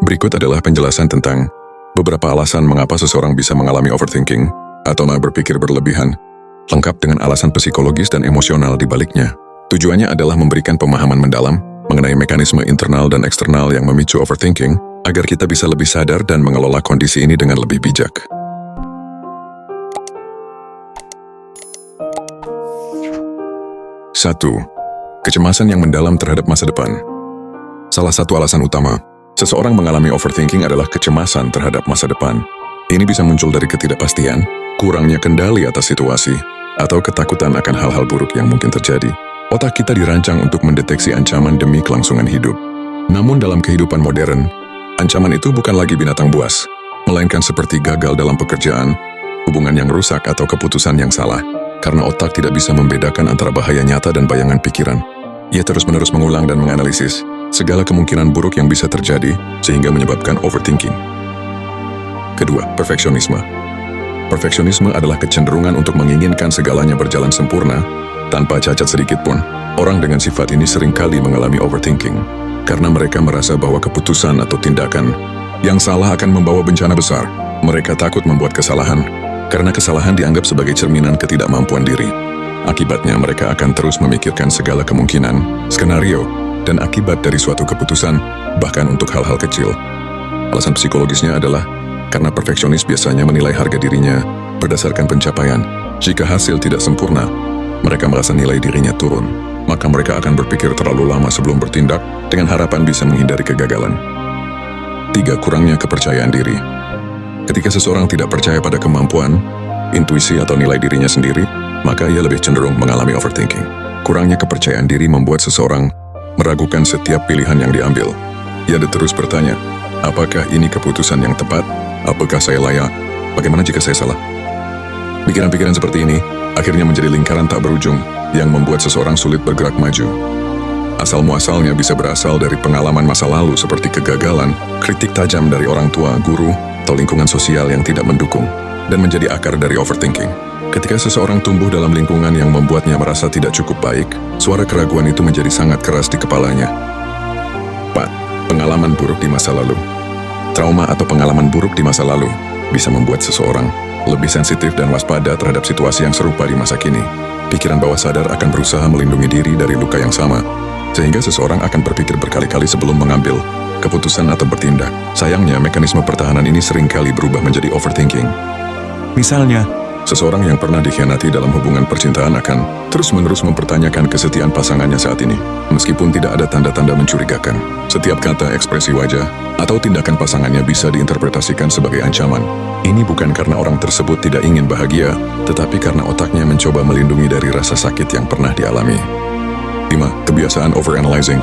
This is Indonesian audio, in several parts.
Berikut adalah penjelasan tentang beberapa alasan mengapa seseorang bisa mengalami overthinking atau berpikir berlebihan, lengkap dengan alasan psikologis dan emosional di baliknya. Tujuannya adalah memberikan pemahaman mendalam mengenai mekanisme internal dan eksternal yang memicu overthinking, agar kita bisa lebih sadar dan mengelola kondisi ini dengan lebih bijak. 1. Kecemasan yang mendalam terhadap masa depan. Salah satu alasan utama seseorang mengalami overthinking adalah kecemasan terhadap masa depan. Ini bisa muncul dari ketidakpastian, kurangnya kendali atas situasi, atau ketakutan akan hal-hal buruk yang mungkin terjadi. Otak kita dirancang untuk mendeteksi ancaman demi kelangsungan hidup. Namun dalam kehidupan modern, ancaman itu bukan lagi binatang buas, melainkan seperti gagal dalam pekerjaan, hubungan yang rusak atau keputusan yang salah. Karena otak tidak bisa membedakan antara bahaya nyata dan bayangan pikiran. Ia terus-menerus mengulang dan menganalisis segala kemungkinan buruk yang bisa terjadi sehingga menyebabkan overthinking. Kedua, perfeksionisme. Perfeksionisme adalah kecenderungan untuk menginginkan segalanya berjalan sempurna tanpa cacat sedikit pun. Orang dengan sifat ini seringkali mengalami overthinking karena mereka merasa bahwa keputusan atau tindakan yang salah akan membawa bencana besar. Mereka takut membuat kesalahan karena kesalahan dianggap sebagai cerminan ketidakmampuan diri. Akibatnya mereka akan terus memikirkan segala kemungkinan, skenario, dan akibat dari suatu keputusan, bahkan untuk hal-hal kecil. Alasan psikologisnya adalah karena perfeksionis biasanya menilai harga dirinya berdasarkan pencapaian. Jika hasil tidak sempurna, mereka merasa nilai dirinya turun. Maka mereka akan berpikir terlalu lama sebelum bertindak dengan harapan bisa menghindari kegagalan. 3. Kurangnya kepercayaan diri. Ketika seseorang tidak percaya pada kemampuan, intuisi atau nilai dirinya sendiri, maka ia lebih cenderung mengalami overthinking. Kurangnya kepercayaan diri membuat seseorang meragukan setiap pilihan yang diambil. Ia terus bertanya, apakah ini keputusan yang tepat? Apakah saya layak? Bagaimana jika saya salah? Pikiran-pikiran seperti ini akhirnya menjadi lingkaran tak berujung yang membuat seseorang sulit bergerak maju. Asal-muasalnya bisa berasal dari pengalaman masa lalu seperti kegagalan, kritik tajam dari orang tua, guru, atau lingkungan sosial yang tidak mendukung, dan menjadi akar dari overthinking. Ketika seseorang tumbuh dalam lingkungan yang membuatnya merasa tidak cukup baik, suara keraguan itu menjadi sangat keras di kepalanya. 4. Pengalaman buruk di masa lalu. Trauma atau pengalaman buruk di masa lalu bisa membuat seseorang lebih sensitif dan waspada terhadap situasi yang serupa di masa kini. Pikiran bawah sadar akan berusaha melindungi diri dari luka yang sama, sehingga seseorang akan berpikir berkali-kali sebelum mengambil keputusan atau bertindak. Sayangnya, mekanisme pertahanan ini seringkali berubah menjadi overthinking. Misalnya, seseorang yang pernah dikhianati dalam hubungan percintaan akan terus-menerus mempertanyakan kesetiaan pasangannya saat ini, meskipun tidak ada tanda-tanda mencurigakan. Setiap kata, ekspresi wajah, atau tindakan pasangannya bisa diinterpretasikan sebagai ancaman. Ini bukan karena orang tersebut tidak ingin bahagia, tetapi karena otaknya mencoba melindungi dari rasa sakit yang pernah dialami. 5. Kebiasaan overanalyzing.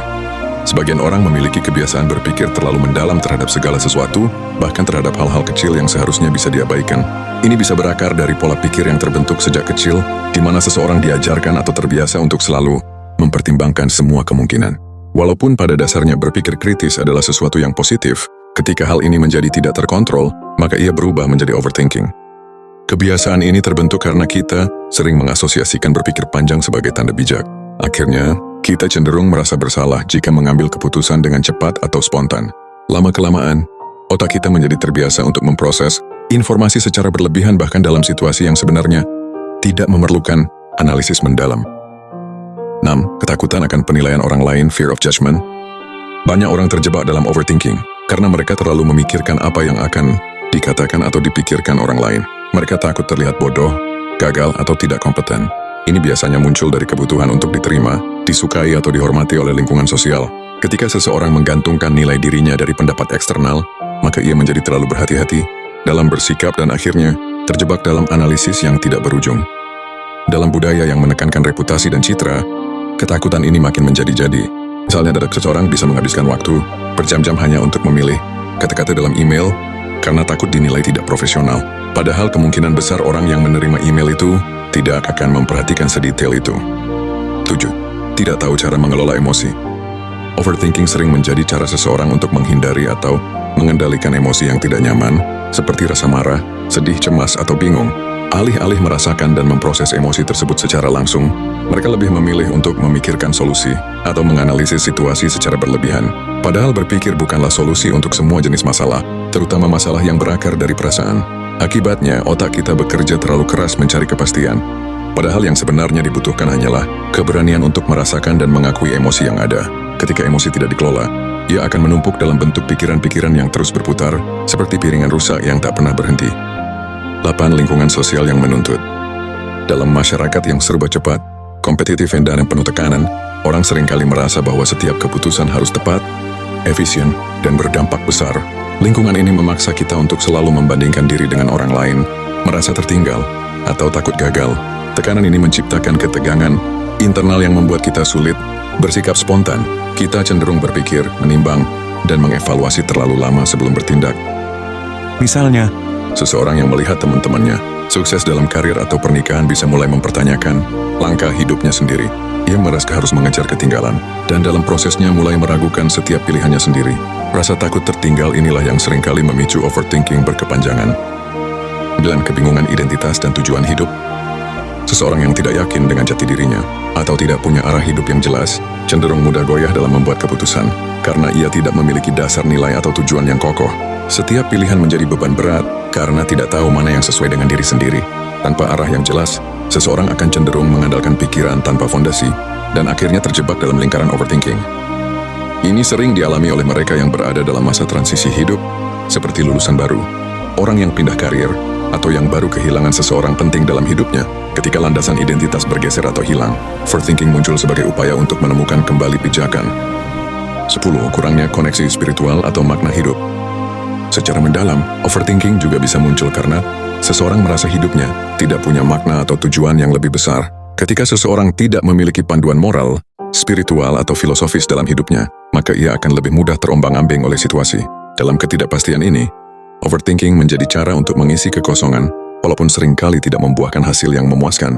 Sebagian orang memiliki kebiasaan berpikir terlalu mendalam terhadap segala sesuatu, bahkan terhadap hal-hal kecil yang seharusnya bisa diabaikan. Ini bisa berakar dari pola pikir yang terbentuk sejak kecil, di mana seseorang diajarkan atau terbiasa untuk selalu mempertimbangkan semua kemungkinan. Walaupun pada dasarnya berpikir kritis adalah sesuatu yang positif, ketika hal ini menjadi tidak terkontrol, maka ia berubah menjadi overthinking. Kebiasaan ini terbentuk karena kita sering mengasosiasikan berpikir panjang sebagai tanda bijak. Akhirnya, kita cenderung merasa bersalah jika mengambil keputusan dengan cepat atau spontan. Lama-kelamaan, otak kita menjadi terbiasa untuk memproses informasi secara berlebihan bahkan dalam situasi yang sebenarnya tidak memerlukan analisis mendalam. 6. Ketakutan akan penilaian orang lain, fear of judgment. Banyak orang terjebak dalam overthinking karena mereka terlalu memikirkan apa yang akan dikatakan atau dipikirkan orang lain. Mereka takut terlihat bodoh, gagal, atau tidak kompeten. Ini biasanya muncul dari kebutuhan untuk diterima, disukai atau dihormati oleh lingkungan sosial. Ketika seseorang menggantungkan nilai dirinya dari pendapat eksternal, maka ia menjadi terlalu berhati-hati dalam bersikap dan akhirnya terjebak dalam analisis yang tidak berujung. Dalam budaya yang menekankan reputasi dan citra, ketakutan ini makin menjadi-jadi. Misalnya ada seseorang bisa menghabiskan waktu berjam-jam hanya untuk memilih kata-kata dalam email karena takut dinilai tidak profesional. Padahal kemungkinan besar orang yang menerima email itu tidak akan memperhatikan sedetail itu. 7. Tidak tahu cara mengelola emosi. Overthinking sering menjadi cara seseorang untuk menghindari atau mengendalikan emosi yang tidak nyaman, seperti rasa marah, sedih, cemas, atau bingung. Alih-alih merasakan dan memproses emosi tersebut secara langsung, mereka lebih memilih untuk memikirkan solusi atau menganalisis situasi secara berlebihan. Padahal berpikir bukanlah solusi untuk semua jenis masalah, terutama masalah yang berakar dari perasaan. Akibatnya, otak kita bekerja terlalu keras mencari kepastian. Padahal yang sebenarnya dibutuhkan hanyalah keberanian untuk merasakan dan mengakui emosi yang ada. Ketika emosi tidak dikelola, ia akan menumpuk dalam bentuk pikiran-pikiran yang terus berputar, seperti piringan rusak yang tak pernah berhenti. 8. Lingkungan sosial yang menuntut. Dalam masyarakat yang serba cepat, kompetitif dan penuh tekanan, orang seringkali merasa bahwa setiap keputusan harus tepat, efisien, dan berdampak besar. Lingkungan ini memaksa kita untuk selalu membandingkan diri dengan orang lain, merasa tertinggal, atau takut gagal. Tekanan ini menciptakan ketegangan internal yang membuat kita sulit bersikap spontan. Kita cenderung berpikir, menimbang, dan mengevaluasi terlalu lama sebelum bertindak. Misalnya, seseorang yang melihat teman-temannya sukses dalam karir atau pernikahan bisa mulai mempertanyakan langkah hidupnya sendiri. Ia merasa harus mengejar ketinggalan, dan dalam prosesnya mulai meragukan setiap pilihannya sendiri. Rasa takut tertinggal inilah yang seringkali memicu overthinking berkepanjangan. 9. Kebingungan identitas dan tujuan hidup. Seseorang yang tidak yakin dengan jati dirinya atau tidak punya arah hidup yang jelas, cenderung mudah goyah dalam membuat keputusan, karena ia tidak memiliki dasar nilai atau tujuan yang kokoh. Setiap pilihan menjadi beban berat karena tidak tahu mana yang sesuai dengan diri sendiri. Tanpa arah yang jelas, seseorang akan cenderung mengandalkan pikiran tanpa fondasi dan akhirnya terjebak dalam lingkaran overthinking. Ini sering dialami oleh mereka yang berada dalam masa transisi hidup, seperti lulusan baru, orang yang pindah karir, atau yang baru kehilangan seseorang penting dalam hidupnya. Ketika landasan identitas bergeser atau hilang, overthinking muncul sebagai upaya untuk menemukan kembali pijakan. 10. Kurangnya koneksi spiritual atau makna hidup. Secara mendalam, overthinking juga bisa muncul karena seseorang merasa hidupnya tidak punya makna atau tujuan yang lebih besar. Ketika seseorang tidak memiliki panduan moral, spiritual atau filosofis dalam hidupnya, maka ia akan lebih mudah terombang-ambing oleh situasi. Dalam ketidakpastian ini, overthinking menjadi cara untuk mengisi kekosongan, walaupun seringkali tidak membuahkan hasil yang memuaskan.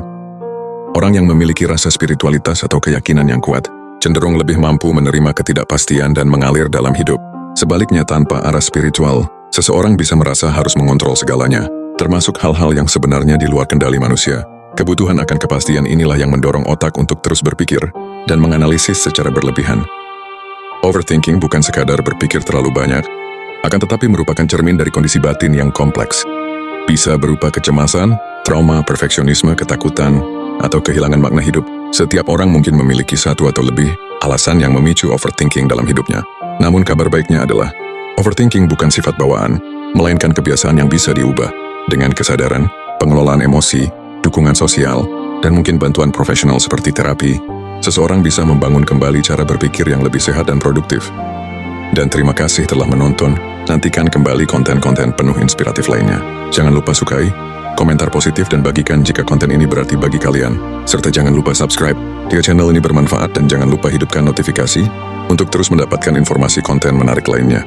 Orang yang memiliki rasa spiritualitas atau keyakinan yang kuat, cenderung lebih mampu menerima ketidakpastian dan mengalir dalam hidup. Sebaliknya, tanpa arah spiritual, seseorang bisa merasa harus mengontrol segalanya, termasuk hal-hal yang sebenarnya di luar kendali manusia. Kebutuhan akan kepastian inilah yang mendorong otak untuk terus berpikir dan menganalisis secara berlebihan. Overthinking bukan sekadar berpikir terlalu banyak, akan tetapi merupakan cermin dari kondisi batin yang kompleks. Bisa berupa kecemasan, trauma, perfeksionisme, ketakutan, atau kehilangan makna hidup. Setiap orang mungkin memiliki satu atau lebih alasan yang memicu overthinking dalam hidupnya. Namun kabar baiknya adalah, overthinking bukan sifat bawaan, melainkan kebiasaan yang bisa diubah. Dengan kesadaran, pengelolaan emosi, dukungan sosial, dan mungkin bantuan profesional seperti terapi, seseorang bisa membangun kembali cara berpikir yang lebih sehat dan produktif. Dan terima kasih telah menonton. Nantikan kembali konten-konten penuh inspiratif lainnya. Jangan lupa sukai, komentar positif dan bagikan jika konten ini berarti bagi kalian. Serta jangan lupa subscribe jika channel ini bermanfaat dan jangan lupa hidupkan notifikasi untuk terus mendapatkan informasi konten menarik lainnya.